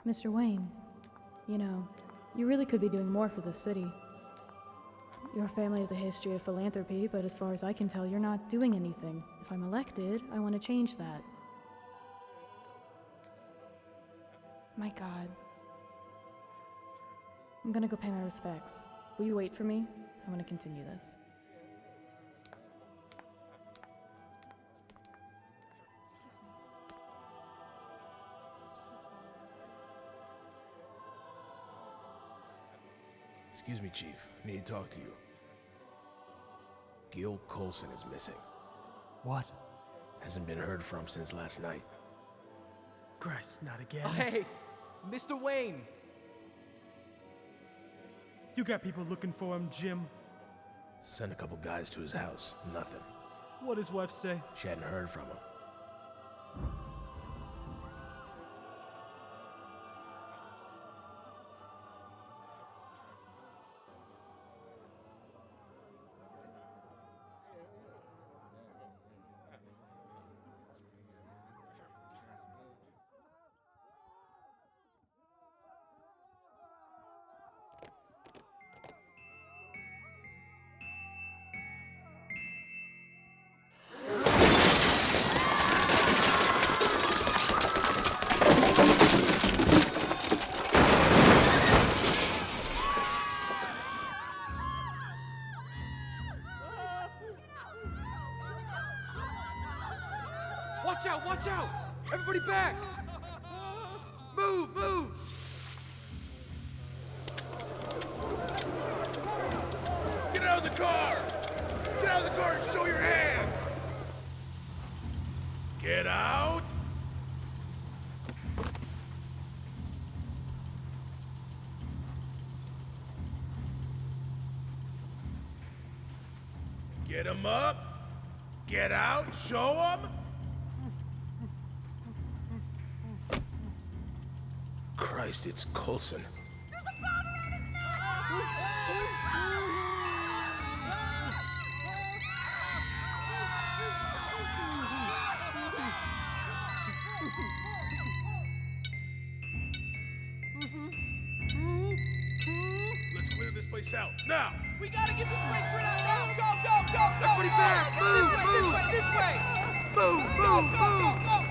Mr. Wayne, you know, you really could be doing more for the city. Your family has a history of philanthropy, but as far as I can tell, you're not doing anything. If I'm elected, I want to change that. My God. I'm gonna go pay my respects. Will you wait for me? I want to continue this. Excuse me. I'm so sorry. Excuse me, Chief. I need to talk to you. Gil Coulson is missing. What? Hasn't been heard from since last night. Christ, not again. Oh, hey, Mr. Wayne. You got people looking for him, Jim. Sent a couple guys to his house. Nothing. What his wife say? She hadn't heard from him. Watch out, watch out! Everybody back! Move, move! Get out of the car! Get out of the car and show your hand! Get out! Get him up! Get out! Show him! Christ, it's Coulson. Let's clear this place out, now! We gotta get this place cleared out now! Go, go, go, go! Everybody back! Move, This way, this way, this way! Move, Go, move, go, move! go, go!